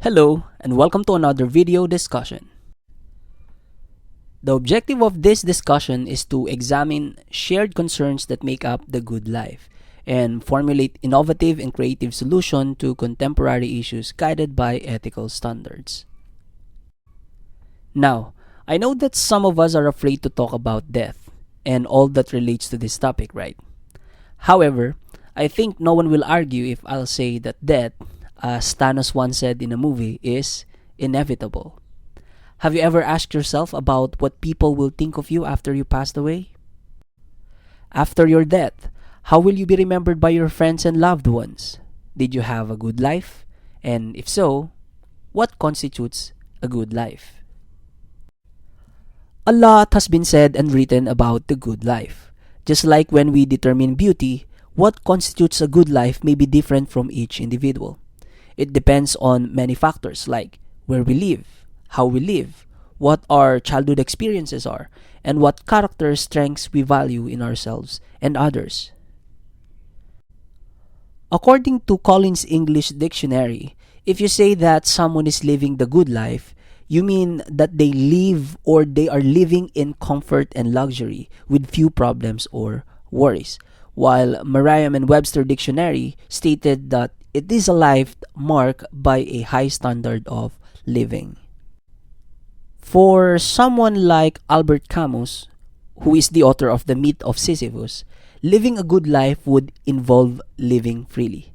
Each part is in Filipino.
Hello, and welcome to another video discussion. The objective of this discussion is to examine shared concerns that make up the good life and formulate innovative and creative solutions to contemporary issues guided by ethical standards. Now, I know that some of us are afraid to talk about death and all that relates to this topic, right? However, I think no one will argue if I'll say that death, as Thanos once said in a movie, is inevitable. Have you ever asked yourself about what people will think of you after you passed away? After your death, how will you be remembered by your friends and loved ones? Did you have a good life? And if so, what constitutes a good life? A lot has been said and written about the good life. Just like when we determine beauty, what constitutes a good life may be different from each individual. It depends on many factors like where we live, how we live, what our childhood experiences are, and what character strengths we value in ourselves and others. According to Collins English Dictionary, if you say that someone is living the good life, you mean that they live or they are living in comfort and luxury with few problems or worries. While Merriam-Webster Dictionary stated that it is a life marked by a high standard of living. For someone like Albert Camus, who is the author of The Myth of Sisyphus, living a good life would involve living freely.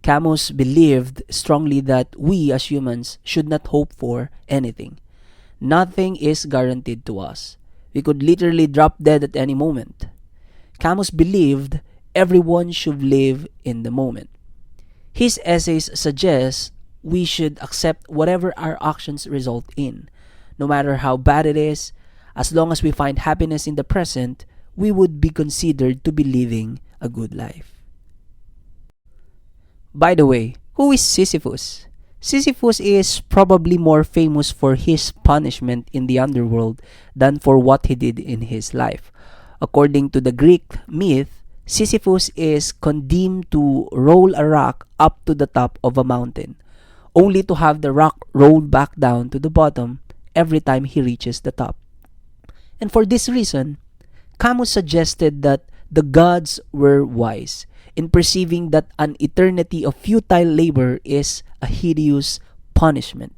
Camus believed strongly that we as humans should not hope for anything. Nothing is guaranteed to us. We could literally drop dead at any moment. Camus believed everyone should live in the moment. His essays suggest we should accept whatever our actions result in. No matter how bad it is, as long as we find happiness in the present, we would be considered to be living a good life. By the way, who is Sisyphus? Sisyphus is probably more famous for his punishment in the underworld than for what he did in his life. According to the Greek myth, Sisyphus is condemned to roll a rock up to the top of a mountain, only to have the rock rolled back down to the bottom every time he reaches the top. And for this reason, Camus suggested that the gods were wise in perceiving that an eternity of futile labor is a hideous punishment.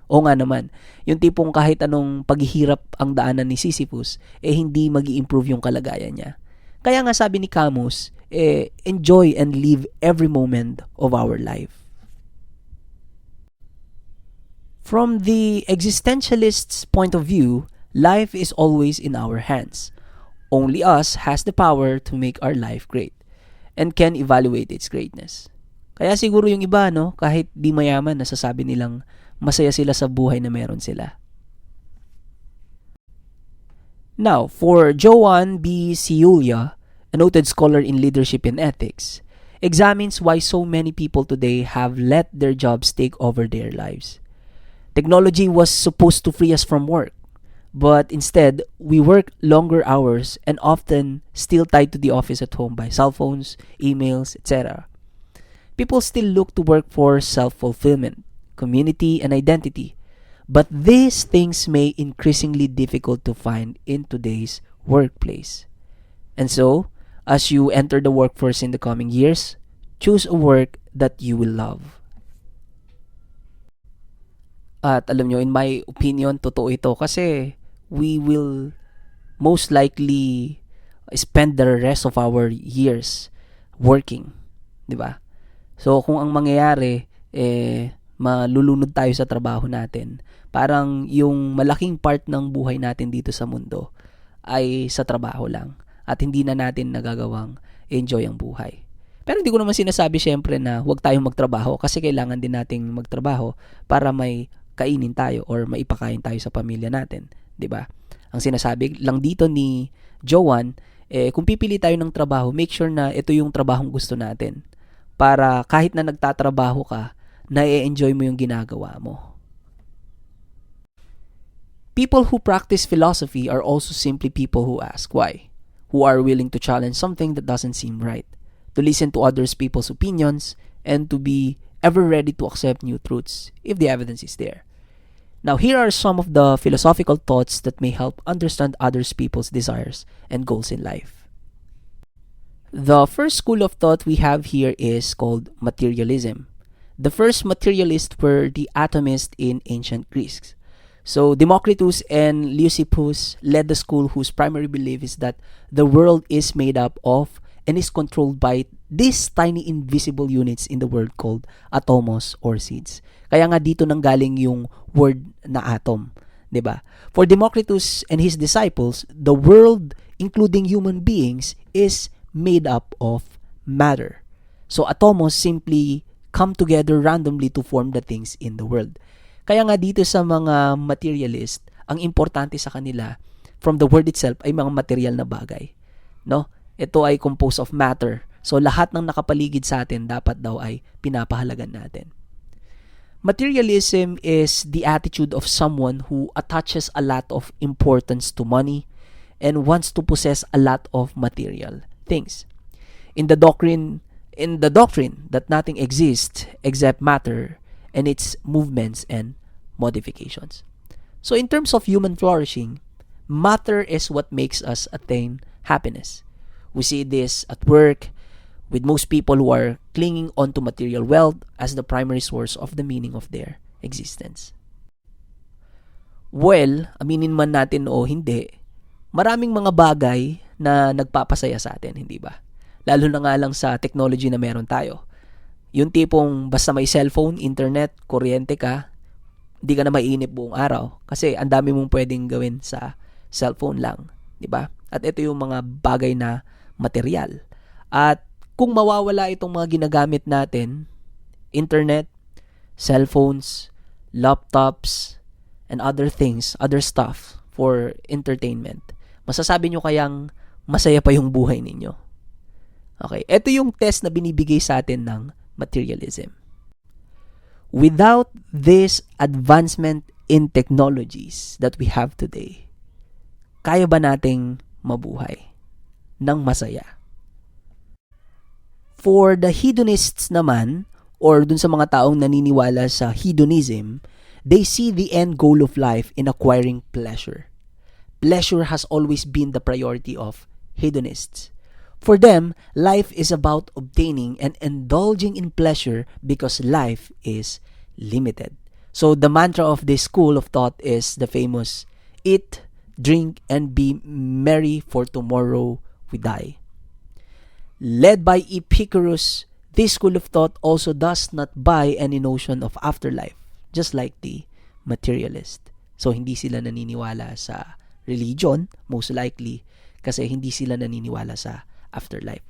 O nga naman, yung tipong kahit anong paghihirap ang daanan ni Sisyphus, hindi mag-i-improve yung kalagayan niya. Kaya nga sabi ni Camus, enjoy and live every moment of our life. From the existentialist's point of view, life is always in our hands. Only us has the power to make our life great and can evaluate its greatness. Kaya siguro yung iba, kahit di mayaman, nasasabi nilang masaya sila sa buhay na meron sila. Now, for Joan B. Ciulia, a noted scholar in leadership and ethics, examines why so many people today have let their jobs take over their lives. Technology was supposed to free us from work, but instead, we work longer hours and often still tied to the office at home by cell phones, emails, etc. People still look to work for self-fulfillment, community, and identity, but these things may increasingly difficult to find in today's workplace. And so, as you enter the workforce in the coming years, choose a work that you will love. At alam nyo, in my opinion, totoo ito kasi we will most likely spend the rest of our years working, di ba? So kung ang mangyayari malulunod tayo sa trabaho natin, parang yung malaking part ng buhay natin dito sa mundo ay sa trabaho lang at hindi na natin nagagawang enjoy ang buhay. Pero hindi ko naman sinasabi syempre na huwag tayong magtrabaho kasi kailangan din nating magtrabaho para may kainin tayo or maipakain tayo sa pamilya natin, 'di ba? Ang sinasabi lang dito ni Joan, kung pipili tayo ng trabaho, make sure na ito yung trabahong gusto natin para kahit na nagtatrabaho ka, na-enjoy mo yung ginagawa mo. People who practice philosophy are also simply people who ask why, who are willing to challenge something that doesn't seem right, to listen to others people's opinions, and to be ever ready to accept new truths if the evidence is there. Now, here are some of the philosophical thoughts that may help understand others people's desires and goals in life. The first school of thought we have here is called materialism. The first materialists were the atomists in ancient Greece. So Democritus and Leucippus led the school whose primary belief is that the world is made up of and is controlled by these tiny invisible units in the world called atomos or seeds. Kaya nga dito nanggaling yung word na atom, 'di ba? For Democritus and his disciples, the world, including human beings, is made up of matter. So atomos simply come together randomly to form the things in the world. Kaya nga dito sa mga materialist, ang importante sa kanila from the word itself ay mga material na bagay, no? Ito ay composed of matter. So lahat ng nakapaligid sa atin dapat daw ay pinapahalagan natin. Materialism is the attitude of someone who attaches a lot of importance to money and wants to possess a lot of material things. In the doctrine that nothing exists except matter and its movements and modifications. So in terms of human flourishing, matter is what makes us attain happiness. We see this at work with most people who are clinging on to material wealth as the primary source of the meaning of their existence. Well, aminin man natin o hindi, maraming mga bagay na nagpapasaya sa atin, hindi ba? Lalo na nga lang sa technology na meron tayo. Yung tipong basta may cellphone, internet, kuryente ka, hindi ka na maiinip buong araw kasi ang dami mong pwedeng gawin sa cellphone lang, di ba? At ito yung mga bagay na material. At kung mawawala itong mga ginagamit natin, internet, cellphones, laptops, and other things, other stuff for entertainment, masasabi nyo kayang masaya pa yung buhay ninyo. Okay, ito yung test na binibigay sa atin ng materialism. Without this advancement in technologies that we have today, kaya ba nating mabuhay ng masaya? For the hedonists naman, or dun sa mga taong naniniwala sa hedonism, they see the end goal of life in acquiring pleasure. Pleasure has always been the priority of hedonists. For them, life is about obtaining and indulging in pleasure because life is limited. So the mantra of this school of thought is the famous, eat, drink, and be merry, for tomorrow we die. Led by Epicurus, this school of thought also does not buy any notion of afterlife, just like the materialist. So hindi sila naniniwala sa religion, most likely, kasi hindi sila naniniwala sa afterlife.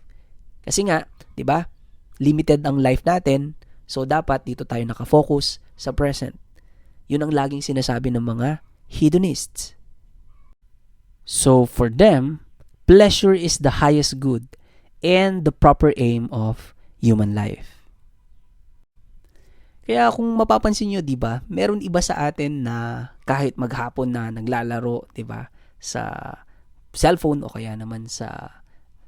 Kasi nga, 'di ba? Limited ang life natin, so dapat dito tayo nakafocus sa present. 'Yun ang laging sinasabi ng mga hedonists. So for them, pleasure is the highest good and the proper aim of human life. Kaya kung mapapansin nyo, 'di ba? Meron iba sa atin na kahit maghapon na naglalaro, 'di ba? Sa cellphone o kaya naman sa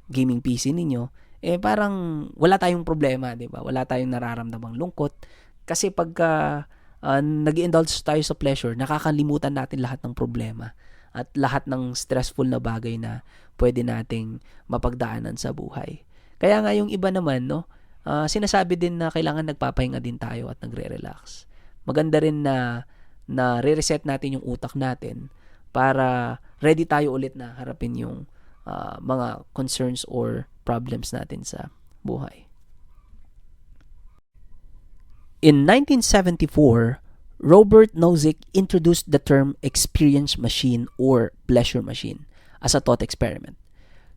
gaming PC ninyo, parang wala tayong problema, 'di ba? Wala tayong nararamdamang lungkot kasi pagka nag-indulge tayo sa pleasure, nakakalimutan natin lahat ng problema at lahat ng stressful na bagay na pwede nating mapagdaanan sa buhay. Kaya nga yung iba naman, no, sinasabi din na kailangan nagpapahinga din tayo at nagre-relax. Maganda rin na re-reset natin yung utak natin para ready tayo ulit na harapin yung mga concerns or problems natin sa buhay. In 1974, Robert Nozick introduced the term experience machine or pleasure machine as a thought experiment.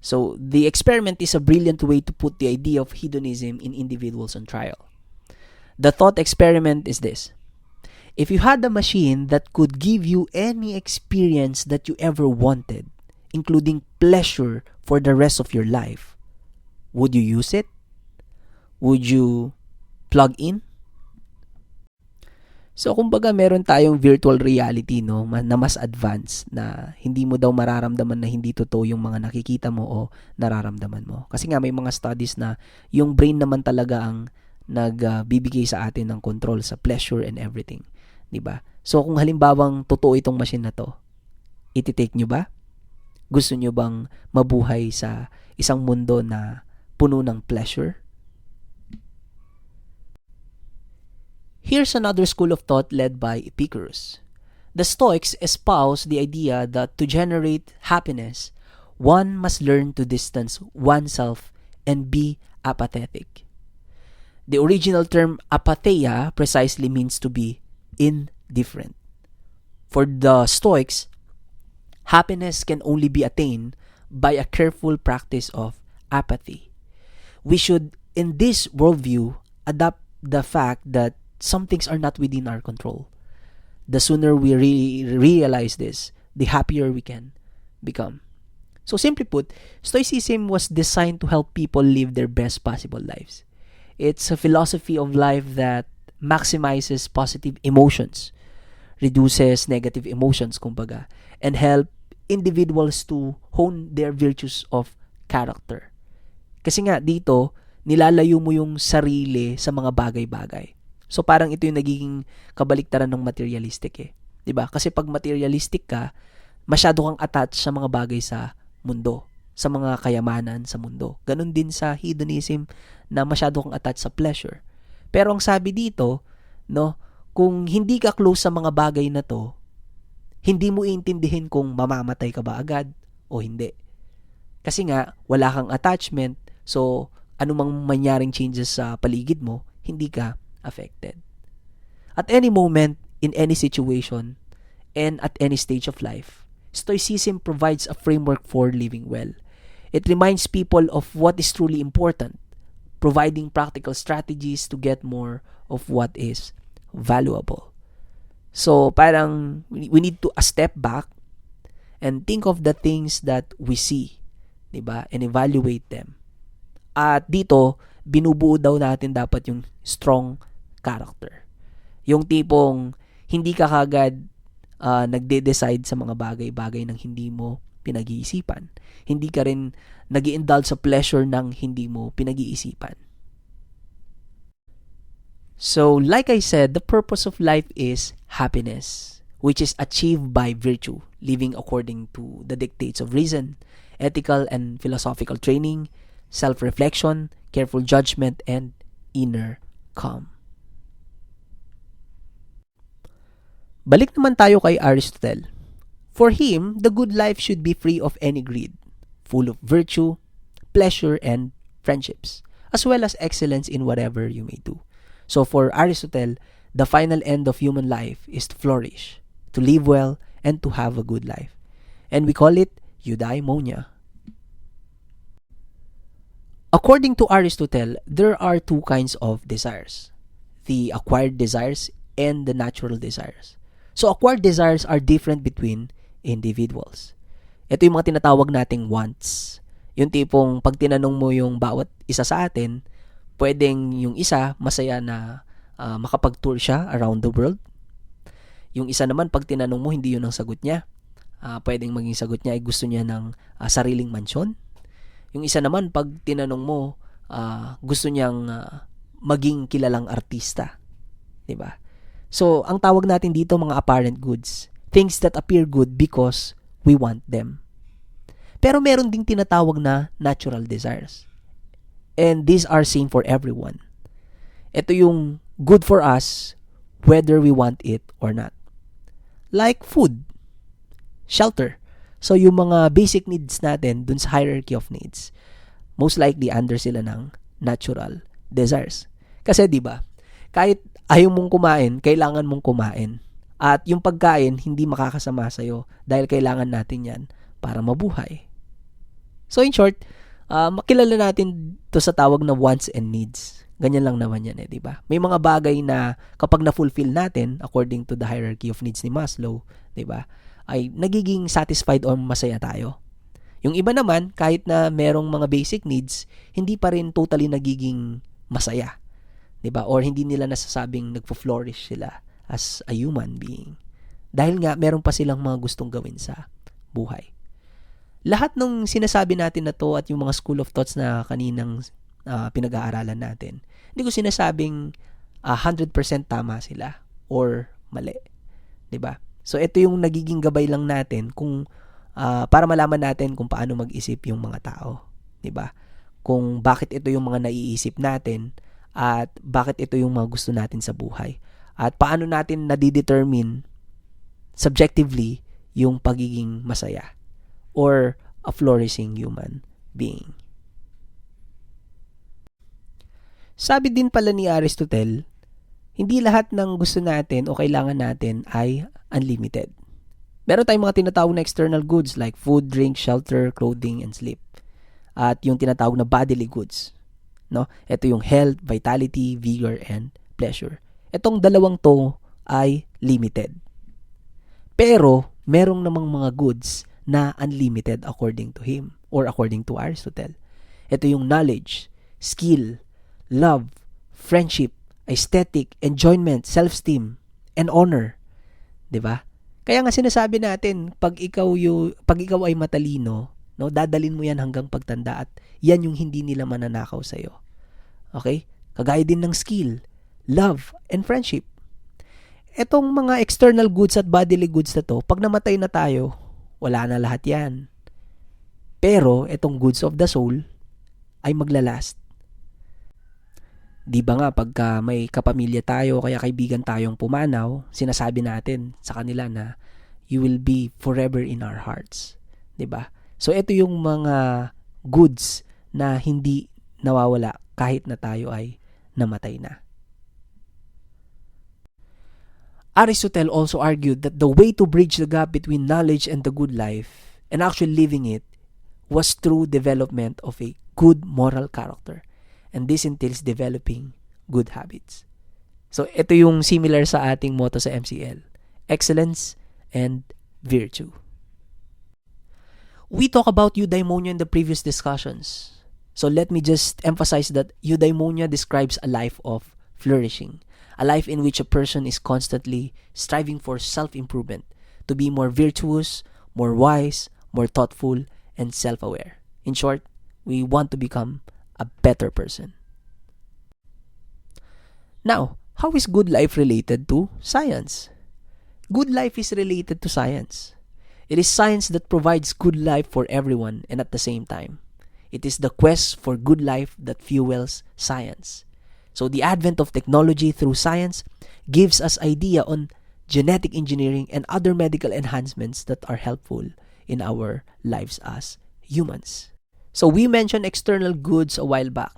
So, the experiment is a brilliant way to put the idea of hedonism in individuals on trial. The thought experiment is this. If you had a machine that could give you any experience that you ever wanted, including pleasure for the rest of your life, would you use it? Would you plug in? So, kumbaga meron tayong virtual reality, no, na mas advanced, na hindi mo daw mararamdaman na hindi totoo yung mga nakikita mo o nararamdaman mo. Kasi nga may mga studies na yung brain naman talaga ang nagbibigay sa atin ng control sa pleasure and everything, 'di ba? So kung halimbawang totoo itong machine na to, iti-take nyo ba? Gusto nyo bang mabuhay sa isang mundo na puno ng pleasure? Here's another school of thought led by Epicurus. The Stoics espouse the idea that to generate happiness, one must learn to distance oneself and be apathetic. The original term apatheia precisely means to be indifferent. For the Stoics, happiness can only be attained by a careful practice of apathy. We should, in this worldview, adopt the fact that some things are not within our control. The sooner we realize this, the happier we can become. So simply put, Stoicism was designed to help people live their best possible lives. It's a philosophy of life that maximizes positive emotions, reduces negative emotions, kumbaga, and help individuals to hone their virtues of character. Kasi nga dito, nilalayo mo yung sarili sa mga bagay-bagay. So parang ito yung nagiging kabaliktaran ng materialistic eh. 'Di ba? Kasi pag materialistic ka, masyado kang attached sa mga bagay sa mundo, sa mga kayamanan sa mundo. Ganon din sa hedonism na masyado kang attached sa pleasure. Pero ang sabi dito, no, kung hindi ka close sa mga bagay na to, hindi mo iintindihin kung mamamatay ka ba agad o hindi. Kasi nga, wala kang attachment, so anumang mangyaring changes sa paligid mo, hindi ka affected. At any moment, in any situation, and at any stage of life, Stoicism provides a framework for living well. It reminds people of what is truly important, providing practical strategies to get more of what is valuable. So, parang we need to a step back and think of the things that we see, 'di ba? And evaluate them. At dito, binubuo daw natin dapat yung strong character. Yung tipong hindi ka kagad nagde-decide sa mga bagay-bagay nang hindi mo pinag-iisipan. Hindi ka rin nag-i-indulge sa pleasure nang hindi mo pinag-iisipan. So, like I said, the purpose of life is happiness, which is achieved by virtue, living according to the dictates of reason, ethical and philosophical training, self-reflection, careful judgment, and inner calm. Balik naman tayo kay Aristotle. For him, the good life should be free of any greed, full of virtue, pleasure, and friendships, as well as excellence in whatever you may do. So for Aristotle, the final end of human life is to flourish, to live well, and to have a good life. And we call it eudaimonia. According to Aristotle, there are two kinds of desires: the acquired desires and the natural desires. So acquired desires are different between individuals. Ito yung mga tinatawag nating wants. Yung tipong pag tinanong mo yung bawat isa sa atin, pwedeng yung isa masaya na makapag-tour siya around the world. Yung isa naman pag tinanong mo, hindi yun ang sagot niya. Pwedeng maging sagot niya ay gusto niya ng sariling mansyon. Yung isa naman pag tinanong mo, gusto niyang maging kilalang artista. 'Di ba? So, ang tawag natin dito mga apparent goods. Things that appear good because we want them. Pero meron ding tinatawag na natural desires. And these are same for everyone. Ito yung good for us whether we want it or not. Like food, shelter. So, yung mga basic needs natin dun sa hierarchy of needs, most likely under sila ng natural desires. Kasi 'di ba, kahit ayaw mong kumain, kailangan mong kumain. At yung pagkain, hindi makakasama sa'yo dahil kailangan natin yan para mabuhay. So in short, makilala natin to sa tawag na wants and needs. Ganyan lang naman yan di ba? May mga bagay na kapag na-fulfill natin, according to the hierarchy of needs ni Maslow, di ba, ay nagiging satisfied or masaya tayo. Yung iba naman, kahit na merong mga basic needs, hindi pa rin totally nagiging masaya. 'Di ba? Or hindi nila nasasabing nagfo-flourish sila as a human being. Dahil nga meron pa silang mga gustong gawin sa buhay. Lahat ng sinasabi natin na to at yung mga school of thoughts na kaninang pinag-aaralan natin. Hindi ko sinasabing 100% tama sila or mali, 'di ba? So ito yung nagiging gabay lang natin kung para malaman natin kung paano mag-isip yung mga tao, 'di ba? Kung bakit ito yung mga naiisip natin at bakit ito yung mga gusto natin sa buhay. At paano natin nadidetermine subjectively yung pagiging masaya or a flourishing human being. Sabi din pala ni Aristotle, hindi lahat ng gusto natin o kailangan natin ay unlimited. Meron tayong mga tinatawag na external goods like food, drink, shelter, clothing, and sleep. At yung tinatawag na bodily goods. No? Ito yung health, vitality, vigor, and pleasure. Itong dalawang to ay limited. Pero, merong namang mga goods na unlimited according to him or according to Aristotle. Ito yung knowledge, skill, love, friendship, aesthetic, enjoyment, self-esteem, and honor. 'Di ba? Kaya nga sinasabi natin, pag ikaw ay matalino, no, dadalin mo 'yan hanggang pagtanda at 'yan yung hindi nila mananakaw sa iyo. Okay? Kagaya din ng skill, love, and friendship. Etong mga external goods at bodily goods na to, pag namatay na tayo, wala na lahat 'yan. Pero etong goods of the soul ay maglalast. Di ba nga pagka may kapamilya tayo kaya kaibigan tayong pumanaw, sinasabi natin sa kanila na you will be forever in our hearts. Di ba? So ito yung mga goods na hindi nawawala kahit na tayo ay namatay na. Aristotle also argued that the way to bridge the gap between knowledge and the good life and actually living it was through development of a good moral character. And this entails developing good habits. So, ito yung similar sa ating motto sa MCL. Excellence and virtue. We talk about eudaimonia in the previous discussions. So, let me just emphasize that eudaimonia describes a life of flourishing. A life in which a person is constantly striving for self-improvement, to be more virtuous, more wise, more thoughtful, and self-aware. In short, we want to become a better person. Now, how is good life related to science? Good life is related to science. It is science that provides good life for everyone and at the same time. It is the quest for good life that fuels science. So the advent of technology through science gives us idea on genetic engineering and other medical enhancements that are helpful in our lives as humans. So we mentioned external goods a while back.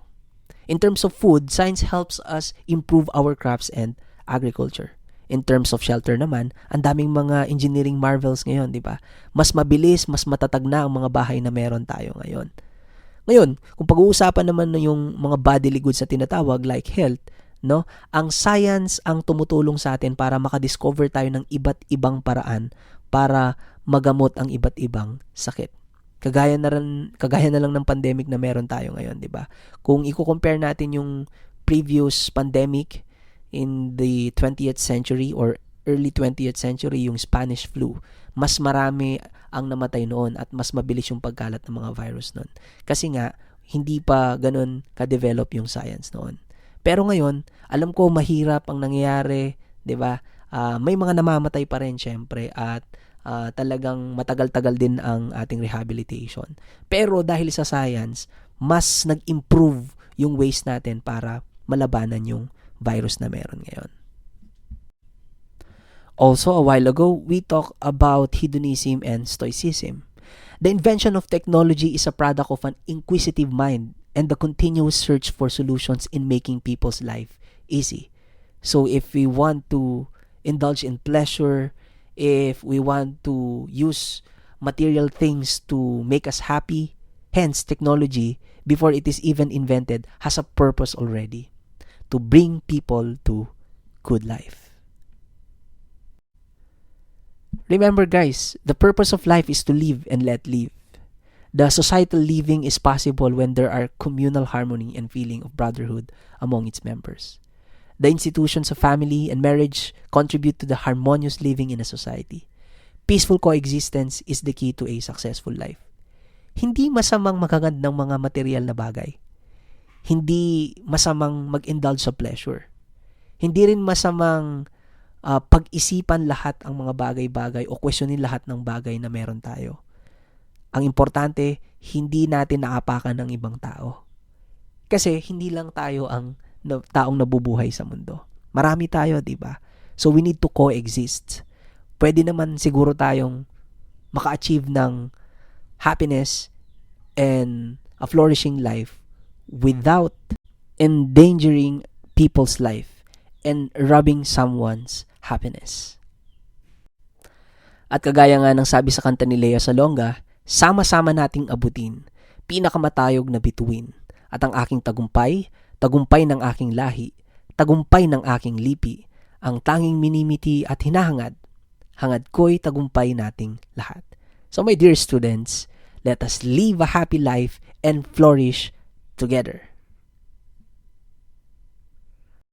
In terms of food, science helps us improve our crafts and agriculture. In terms of shelter naman, ang daming mga engineering marvels ngayon, di ba? Mas mabilis, mas matatag na ang mga bahay na meron tayo ngayon. Ngayon, kung pag-uusapan naman yung mga bodily goods na tinatawag like health, no? Ang science ang tumutulong sa atin para makadiscover tayo ng iba't ibang paraan para magamot ang iba't ibang sakit. Kagaya na lang ng pandemic na meron tayo ngayon, 'di ba? Kung i-compare natin yung previous pandemic in the 20th century or early 20th century, yung Spanish flu, mas marami ang namatay noon at mas mabilis yung pagkalat ng mga virus noon. Kasi nga hindi pa ganoon ka-develop yung science noon. Pero ngayon, alam ko mahirap ang nangyayari, 'di ba? May mga namamatay pa rin syempre at talagang matagal-tagal din ang ating rehabilitation. Pero dahil sa science, mas nag-improve yung ways natin para malabanan yung virus na meron ngayon. Also, a while ago, we talked about hedonism and stoicism. The invention of technology is a product of an inquisitive mind and the continuous search for solutions in making people's life easy. So if we want to indulge in pleasure, if we want to use material things to make us happy, hence technology, before it is even invented, has a purpose already, to bring people to good life. Remember guys, the purpose of life is to live and let live. The societal living is possible when there are communal harmony and feeling of brotherhood among its members. The institutions of family and marriage contribute to the harmonious living in a society. Peaceful coexistence is the key to a successful life. Hindi masamang magagand ng mga material na bagay. Hindi masamang mag-indulge sa pleasure. Hindi rin masamang pag-isipan lahat ang mga bagay-bagay o questionin lahat ng bagay na meron tayo. Ang importante, hindi natin naapakan ng ibang tao. Kasi hindi lang tayo ang taong nabubuhay sa mundo. Marami tayo, di ba? So we need to coexist. Pwede naman siguro tayong maka-achieve ng happiness and a flourishing life without endangering people's life and robbing someone's happiness. At kagaya nga ng sabi sa kanta ni Lea Salonga, sama-sama nating abutin, pinakamatayog na bituin, at ang aking tagumpay, tagumpay ng aking lahi, tagumpay ng aking lipi, ang tanging minimiti at hinahangad, hangad ko'y tagumpay nating lahat. So my dear students, let us live a happy life and flourish together.